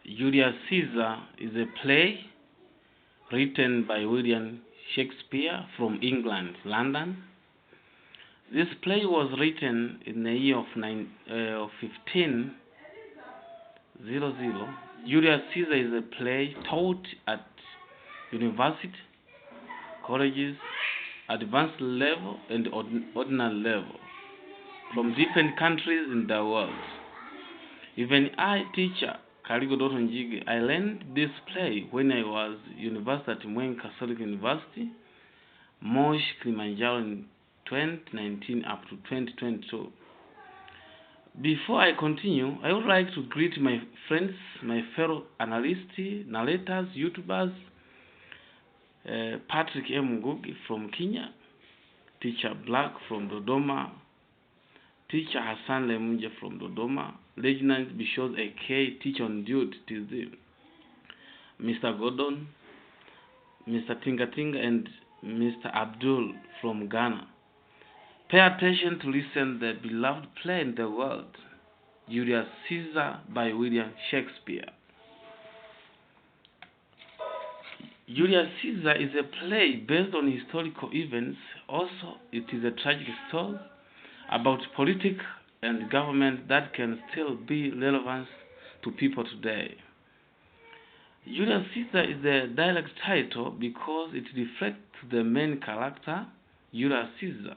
Julius Caesar is a play written by William Shakespeare from England, London. This play was written in the year of 1500. Julius Caesar is a play taught at university, colleges, advanced level, and ordinary level from different countries in the world. Even I, teacher Kaligo Dotto Njige, I learned this play when I was university at Mwen Catholic University, Mosh, Kilimanjaro in 2019 up to 2022. Before I continue, I would like to greet my friends, my fellow analysts, narrators, YouTubers, Patrick M. Ngugi from Kenya, Teacher Black from Dodoma, Teacher Hassan Lemunje from Dodoma, Lieutenant Bishop AK, Teacher on Duty, TZ, Mr. Gordon, Mr. Tinga, and Mr. Abdul from Ghana. Pay attention to listen the beloved play in the world, Julius Caesar by William Shakespeare. Julius Caesar is a play based on historical events. Also, it is a tragic story about politics and government that can still be relevant to people today. Julius Caesar is the dialect title because it reflects the main character, Julius Caesar,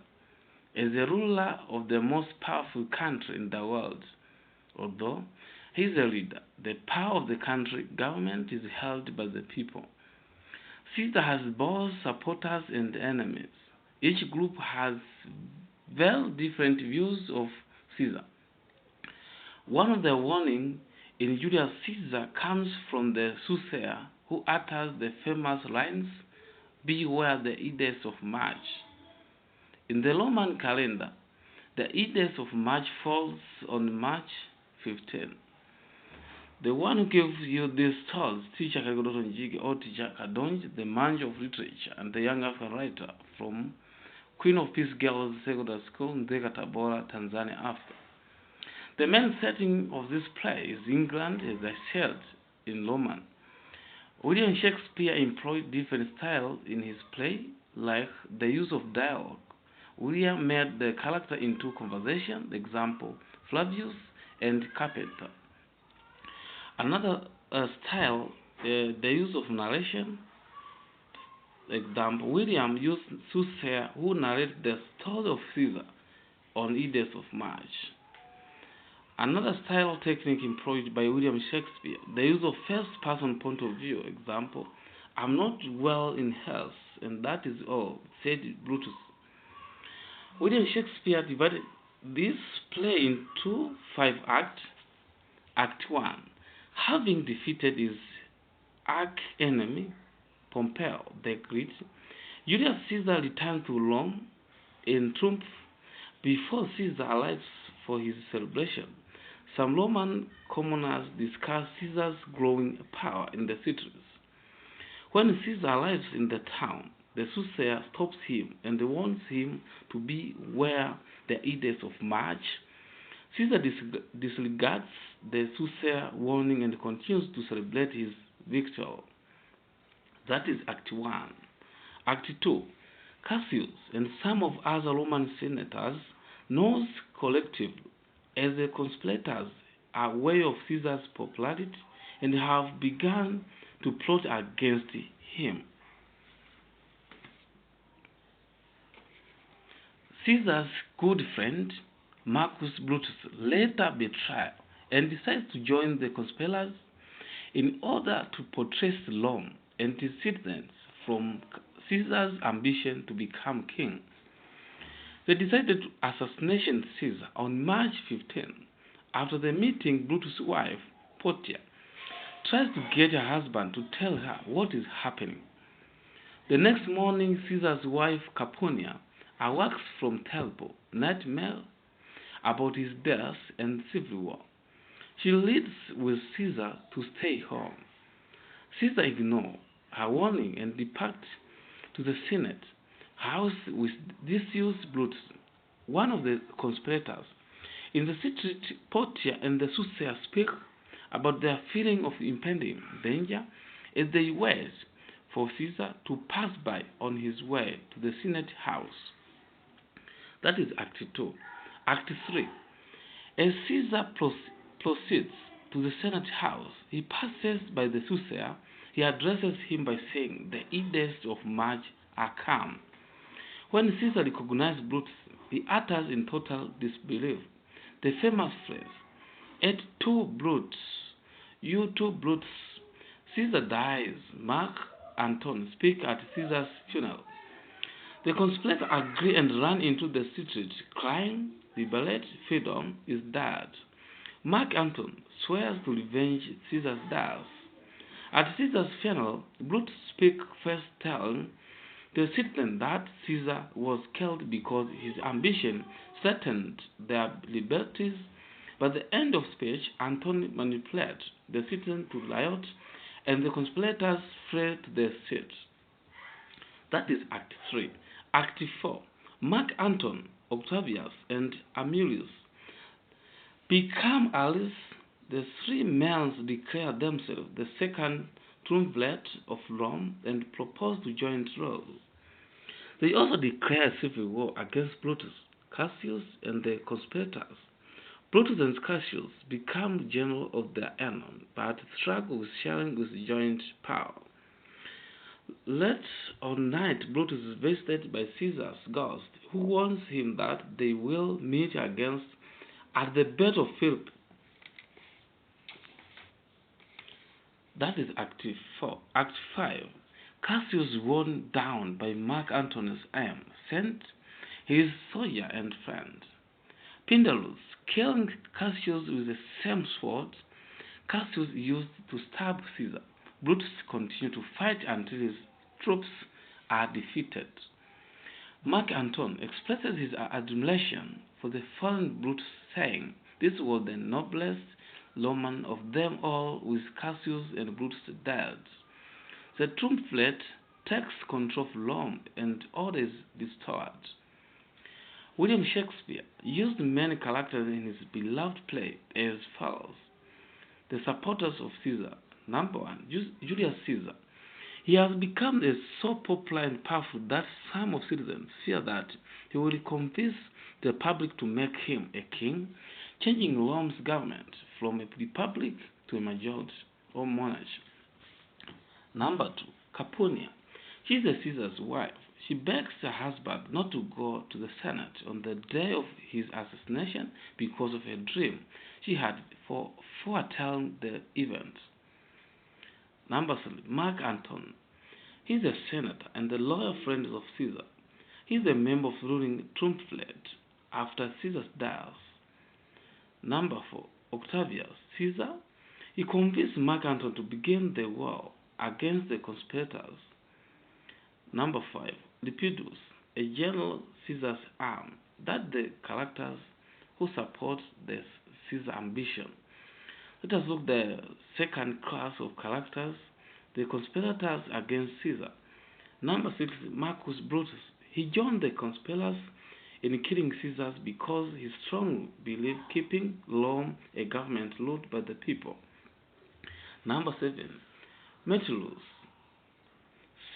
as a ruler of the most powerful country in the world. Although he is a leader, the power of the country government is held by the people. Caesar has both supporters and enemies. Each group has very different views of Caesar. One of the warnings in Julius Caesar comes from the soothsayer who utters the famous lines, "Beware the Ides of March." In the Roman calendar, the Ides of March falls on March 15. The one who gives you these stories, Teacher Kaligo Dotto Njige or Teacher Kadonj, the Manju Of Literature, and the young African writer from Queen of Peace Girls Secondary School, Nzega, Tabora, Tanzania, Africa. The main setting of this play is England, as I said, in Roman. William Shakespeare employed different styles in his play, like the use of dialogue. William made the character into conversation, example, Flavius and Carpenter. Another style, the use of narration, example, William used soothsayer who narrated the story of Caesar on Ides of March. Another style technique employed by William Shakespeare, the use of first-person point of view, example, "I'm not well in health, and that is all," said Brutus. William Shakespeare divided this play into 5 acts. Act 1. Having defeated his arch-enemy, Pompeo the Great, Julius Caesar returned to Rome in triumph. Before Caesar arrives for his celebration, some Roman commoners discuss Caesar's growing power in the cities. When Caesar arrives in the town, the soothsayer stops him and warns him to beware the Ides of March. Caesar disregards the soothsayer warning and continues to celebrate his victory. That is Act 1. Act 2. Cassius and some of other Roman senators, known collectively as the conspirators, are aware of Caesar's popularity and have begun to plot against him. Caesar's good friend, Marcus Brutus, later betrays and decides to join the conspirators in order to protect Rome and its citizens from Caesar's ambition to become king. They decided to assassinate Caesar on March 15. After the meeting, Brutus' wife, Portia, tries to get her husband to tell her what is happening. The next morning, Caesar's wife, Caponia, awakes from terrible nightmare about his death and civil war. She leads with Caesar to stay home. Caesar ignores her warning and departs to the Senate house with Decius Brutus, one of the conspirators. In the city, Portia and the soothsayer speak about their feeling of impending danger as they wait for Caesar to pass by on his way to the Senate house. That is Act 2. Act 3. As Caesar proceeds to the Senate house, he passes by the soothsayer. He addresses him by saying, "The edicts of March are come." When Caesar recognizes Brutus, he utters in total disbelief the famous phrase, "Et tu, Brutus, you too, Brutus." Caesar dies. Mark Antony speak at Caesar's funeral. The conspirators agree and run into the street, crying, "Liberate, freedom is dead." Mark Antony swears to revenge Caesar's death. At Caesar's funeral, Brutus speaks first, telling the citizens that Caesar was killed because his ambition threatened their liberties. By the end of speech, Antony manipulates the citizens to riot, and the conspirators flee to the street. That is Act 3. Act 4. Mark Antony, Octavius, and Aemilius become allies. The three men declare themselves the second triumvirate of Rome and propose to join rule. They also declare civil war against Brutus, Cassius, and the conspirators. Brutus and Cassius become generals of their enemy, but struggle with sharing with joint power. Late on night, Brutus is visited by Caesar's ghost, who warns him that they will meet against at the battlefield. That is Act 4. Act 5. Cassius, worn down by Mark Antony's aim, sent his soldier and friend Pindalus, killing Cassius with the same sword Cassius used to stab Caesar. Brutus continued to fight until his troops are defeated. Mark Antony expresses his admiration for the fallen Brutus, saying, "This was the noblest Roman of them all, with Cassius and Brutus dead." The triumvirate takes control of Rome and order is restored. William Shakespeare used many characters in his beloved play as follows. The supporters of Caesar. Number 1, Julius Caesar. He has become so popular and powerful that some of citizens fear that he will convince the public to make him a king, changing Rome's government from a republic to a majority or monarchy. Number 2, Capunia. She is Caesar's wife. She begs her husband not to go to the Senate on the day of his assassination because of a dream she had foretelling the event. Number 3, Mark Antony. He is a senator and a loyal friend of Caesar. He is a member of the ruling triumvirate after Caesar's death. Number 4, Octavius Caesar. He convinced Mark Antony to begin the war against the conspirators. Number 5, Lepidus, a general Caesar's arm. That the characters who support the Caesar ambition. Let us look at the second class of characters, the conspirators against Caesar. Number 6, Marcus Brutus. He joined the conspirators in killing Caesar because he strongly believed keeping Rome a government ruled by the people. Number 7, Metellus,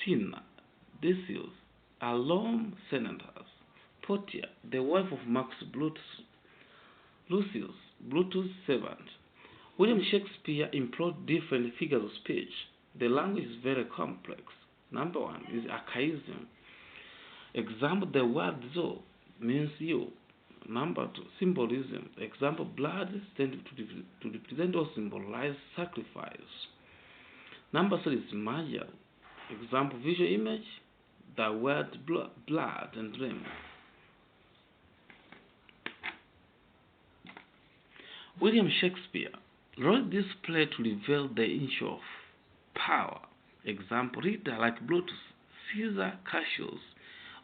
Cinna, Decius are Rome senators. Portia, the wife of Marcus Brutus, Lucius, Brutus' servant. William Shakespeare employed different figures of speech. The language is very complex. Number 1 is archaism. Example, the word "zo" means you. Number 2, symbolism. Example, blood tended to represent or symbolize sacrifice. Number 3 is magic. Example, visual image, the word blood and dream. William Shakespeare wrote this play to reveal the inch of power. Example, reader like Brutus, Caesar, Cassius,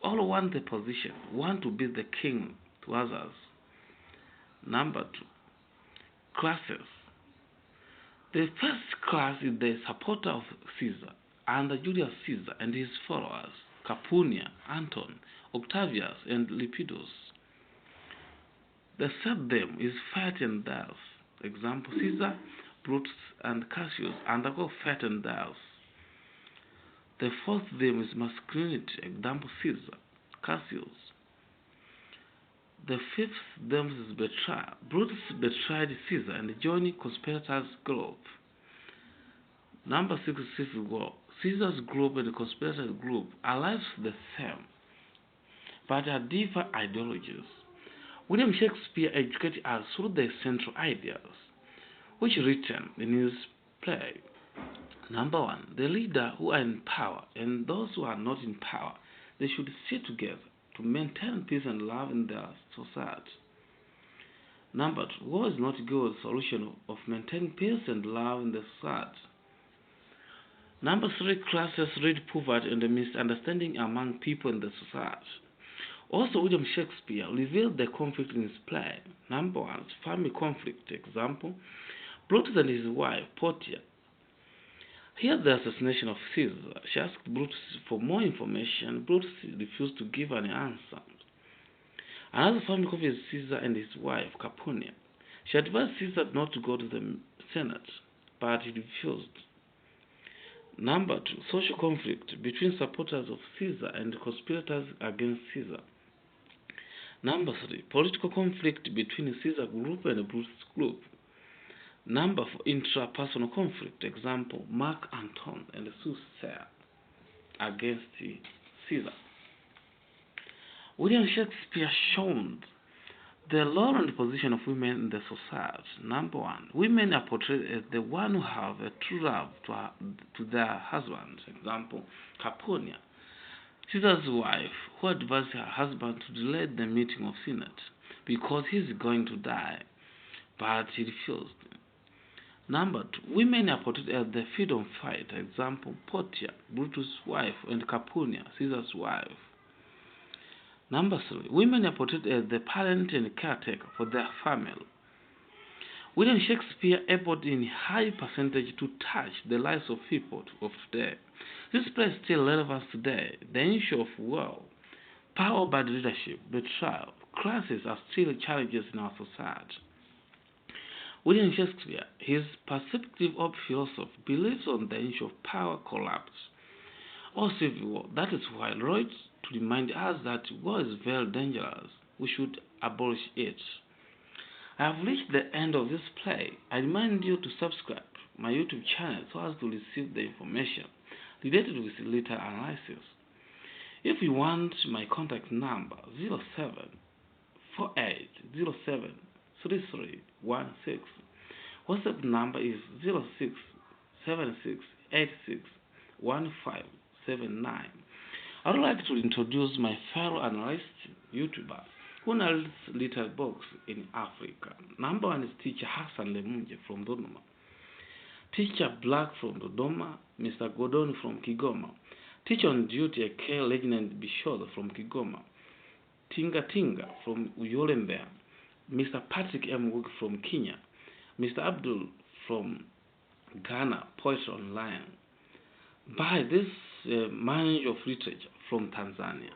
all want the position, want to be the king to others. Number 2, classes. The first class is the supporter of Caesar under Julius Caesar and his followers, Capunia, Antony, Octavius, and Lepidus. The third them is fight and death. Example, Caesar Brutus and Cassius undergo fate and death. The fourth theme is masculinity, example Caesar, Cassius. The fifth theme is betrayal. Brutus betrayed Caesar and joined conspirators' group. Number 6 is civil war. Caesar's group and the conspirators' group are lives the same, but are different ideologies. William Shakespeare educated us through the central ideas, which written in his play. Number 1, the leader who are in power and those who are not in power, they should sit together to maintain peace and love in their society. Number 2, war is not a good solution of maintaining peace and love in the society. Number 3, classes read poverty and the misunderstanding among people in the society. Also, William Shakespeare revealed the conflict in his play. Number 1, family conflict. Example, Brutus and his wife, Portia. Here, the assassination of Caesar. She asked Brutus for more information. Brutus refused to give an answer. Another family conflict is Caesar and his wife, Capunia. She advised Caesar not to go to the Senate, but he refused. Number 2, social conflict between supporters of Caesar and conspirators against Caesar. Number 3, political conflict between Caesar group and Brutus group. Number 4, intrapersonal conflict. Example, Mark Antony and Soothsayer against Caesar. William Shakespeare showed the role and position of women in the society. Number 1, women are portrayed as the one who have a true love to their husbands. Example, Capunia, Caesar's wife, who advised her husband to delay the meeting of Senate because he is going to die, but he refused. Number 2, women are portrayed as the freedom fighter. Example, Portia, Brutus' wife, and Capunia, Caesar's wife. Number 3, women are portrayed as the parent and caretaker for their family. William Shakespeare able in high percentage to touch the lives of people of today. This play is still relevant today. The issue of war, power by leadership, betrayal, crises are still challenges in our society. William Shakespeare, his perspective of philosophy, believes on the issue of power collapse or civil war. That is why he wrote to remind us that war is very dangerous. We should abolish it. I have reached the end of this play. I remind you to subscribe to my YouTube channel so as to receive the information related with literary analysis. If you want my contact number, 0748073316. WhatsApp number is 0676861579. I would like to introduce my fellow analyst YouTuber who narrates literary books in Africa. Number 1 is Teacher Hassan Lemunje from Dodoma, Teacher Black from Dodoma, Mr. Godoni from Kigoma, Teacher on Duty Eke Legend Bishoda from Kigoma, Tinga Tinga from Uyolembea, Mr. Patrick M. Wook from Kenya, Mr. Abdul from Ghana, Poetry Online. By this Manju Of Literature from Tanzania.